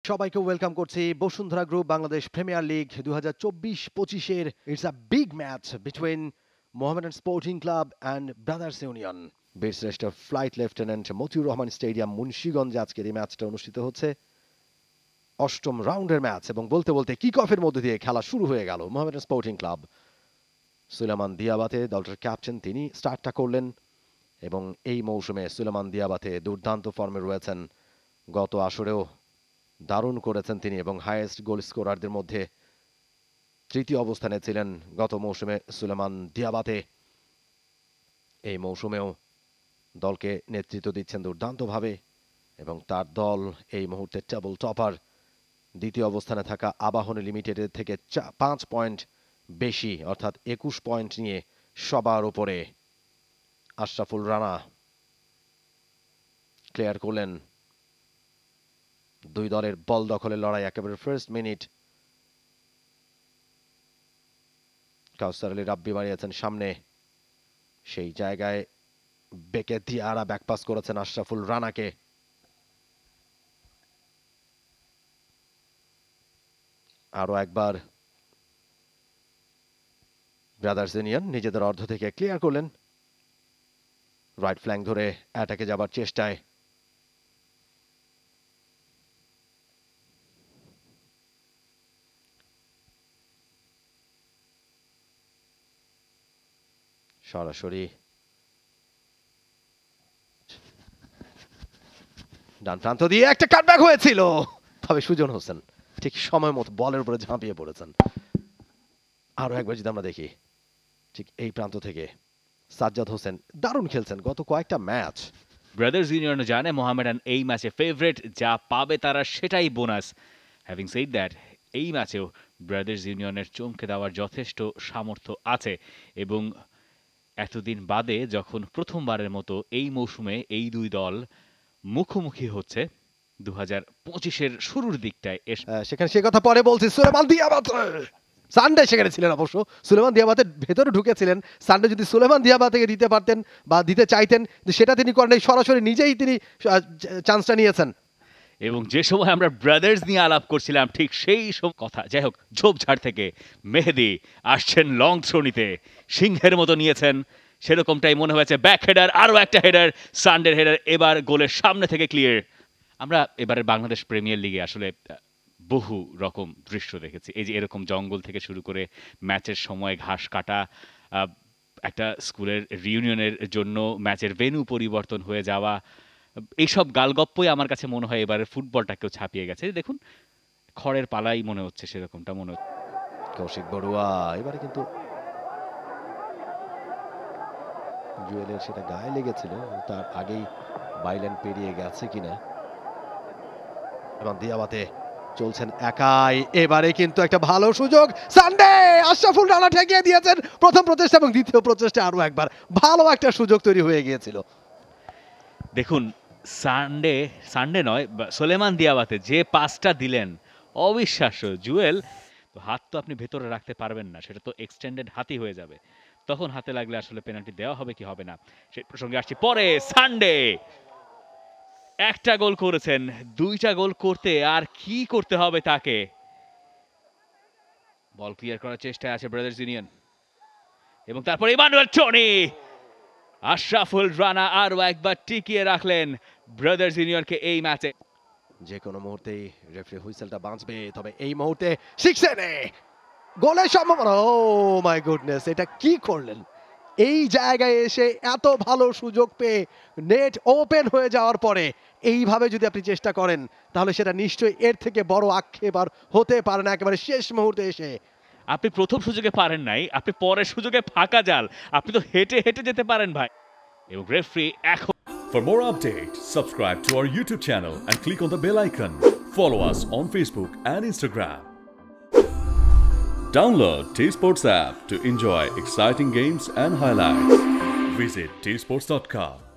সবাইকে ওয়েলকাম করছি Bashundhara group Bangladesh premier league 2024-25 এর it's a big match between Mohammedan sporting club and brothers union Birshreshtho flight lieutenant Motiur Rahman stadium মুন্সিগঞ্জে আজকের এই ম্যাচটা অনুষ্ঠিত হচ্ছে। অষ্টম রাউন্ডের ম্যাচ এবং বলতে বলতে কিক অফের মধ্যে দিয়ে খেলা শুরু হয়ে গেল। Mohammedan sporting Club Souleymane Diabate দলটার ক্যাপ্টেন, তিনি স্টার্টটা করলেন এবং এই মৌসুমে সুলেমান দিয়াবাতে দুর্দান্ত ফর্মে রয়েছেন। গত আসরেও দারুণ করেছেন তিনি এবং হাইয়েস্ট গোল স্কোরারদের মধ্যে তৃতীয় অবস্থানে ছিলেন গত মৌসুমে সুলেমান দিয়াবাতে। এই মৌসুমেও দলকে নেতৃত্ব দিচ্ছেন দুর্দান্তভাবে এবং তার দল এই মুহূর্তে টেবল টপার। দ্বিতীয় অবস্থানে থাকা আবাহনী লিমিটেডের থেকে 5 পয়েন্ট বেশি অর্থাৎ 21 পয়েন্ট নিয়ে সবার উপরে। আশরাফুল রানা ক্লিয়ার করলেন। দুই দলের বল দখলের লড়াই একেবারে ফার্স্ট মিনিট। কাউসার আলী রাব্বি বাড়িয়েছেন সামনে, সেই জায়গায় বেকে দিয়ারা ব্যাকপাস করেছেন আশরাফুল রানাকে। আরো একবার ব্রাদার্স ইউনিয়ন নিজেদের অর্ধ থেকে ক্লিয়ার করলেন। রাইট ফ্ল্যাঙ্ক ধরে অ্যাটাকে যাবার চেষ্টায় সরাসরি ডান প্রান্ত দিয়ে একটা কাটব্যাক হয়েছিল, তবে সুজন হোসেন ঠিক সময় মতো বলের উপরে ঝাঁপিয়ে পড়েছেন। আরো একবার যদি আমরা দেখি ঠিক এই প্রান্ত থেকে সাজ্জাদ হোসেন দারুণ খেলছেন গত কয়েকটা ম্যাচ। ব্রাদার্স ইউনিয়ন জানে মোহামেডান এই ম্যাচে ফেভারিট, যা পাবে তারা সেটাই বোনাস। হ্যাভিং সেড দ্যাট, এই ম্যাচেও ব্রাদার্স ইউনিয়নের চমকে দেওয়ার যথেষ্ট সামর্থ্য আছে এবং এতদিন বাদে যখন প্রথমবারের মতো এই মৌসুমে এই দুই দল মুখোমুখি হচ্ছে 2025-এর শুরুর দিকটায় সেখানে সে কথা পরে বলছি। সুলেমান দিয়াবাতে সানডে সেখানে ছিলেন, অবশ্য সুলেমান দিয়াবাতের ভেতরে ঢুকেছিলেন। সানডে যদি সুলেমান দিয়াবাতেকে দিতে পারতেন বা দিতে চাইতেন, সেটা তিনি করেন, সরাসরি নিজেই তিনি চান্সটা নিয়েছেন। এবং যে সময় আমরা ব্রাদার্স নিয়ে আলাপ করছিলাম ঠিক সেই সব কথা। যাই হোক, ঝোপঝাড় থেকে মেহেদি আসছেন লং থ্রো নিতে, সিংহের মতো নিয়েছেন, সেরকমটাই মনে হয়েছে। ব্যাক হেডার, আরও একটা হেডার, সানডের হেডার, এবার গোলের সামনে থেকে ক্লিয়ার। আমরা এবারের বাংলাদেশ প্রিমিয়ার লিগে আসলে বহু রকম দৃশ্য দেখেছি। এই যে এরকম জঙ্গল থেকে শুরু করে ম্যাচের সময় ঘাস কাটা, একটা স্কুলের রিউনিয়নের জন্য ম্যাচের ভেন্যু পরিবর্তন হয়ে যাওয়া, এইসব গালগপ্পই আমার কাছে মনে হয় এবারে ফুটবলটাকেও ছাপিয়ে গেছে। দেখুন, খড়ের পালাই মনে হচ্ছে, সেরকমটা মনে হচ্ছে। কৌশিক বড়ুয়া এবারে কিন্তু জুয়েলের সেটা গায়ে লেগেছিল, তার আগেই বাইলেন পেরিয়ে গেছে কিনা। এবং দিয়াবাতে চলছেন একাই, এবারে কিন্তু একটা ভালো সুযোগ। সানডে আশরাফুল রানা ঠেকিয়ে দিয়েছেন প্রথম প্রচেষ্টা এবং দ্বিতীয় প্রচেষ্টা আরো একবার ভালো একটা সুযোগ তৈরি হয়ে গিয়েছিল। দেখুন, সানডে নয়, সুলেমান দিয়াবাতে যে পাসটা দিলেন অবিশ্বাস্য। জুয়েল তো হাত তো আপনি ভেতরে রাখতে পারবেন না, সেটা তো এক্সটেন্ডেড হাতই হয়ে যাবে। তখন হাতে লাগলে আসলে পেনাল্টি দেওয়া হবে কি হবে না সেই প্রসঙ্গে আসছি পরে। সানডে একটা গোল করেছেন, দুইটা গোল করতে আর কি করতে হবে তাকে। বল ক্লিয়ার করার চেষ্টায় আছে ব্রাদার্স ইউনিয়ন এবং তারপর ইমানুয়েল টনি, আশরাফুল রানা আরও একবার টিকিয়ে রাখলেন ব্রাদার্স ইউনিয়নকে এই ম্যাচে। যে কোনো মুহূর্তেই রেফারি হুইসেলটা বাঁচবে, তবে এই মুহূর্তে সিক্সেনে গোলের সম্ভাবনা। ও মাই গুডনেস, এটা কি করলেন! এই জায়গায় এসে এত ভালো সুযোগ পেয়ে নেট ওপেন হয়ে যাওয়ার পরে এইভাবে যদি আপনি চেষ্টা করেন, তাহলে সেটা নিশ্চয়ই এর থেকে বড় আক্ষেপ আর হতে পারে না। একেবারে শেষ মুহূর্তে এসে আপনি প্রথম সুযোগে পারেন নাই, আপনি পরের সুযোগে ফাঁকা জাল, আপনি তো হেঁটে হেঁটে যেতে পারেন ভাই। এবং রেফারি এখন For more updates, subscribe to our YouTube channel and click on the bell icon. Follow us on Facebook and Instagram. Download T-Sports app to enjoy exciting games and highlights. Visit tsports.com.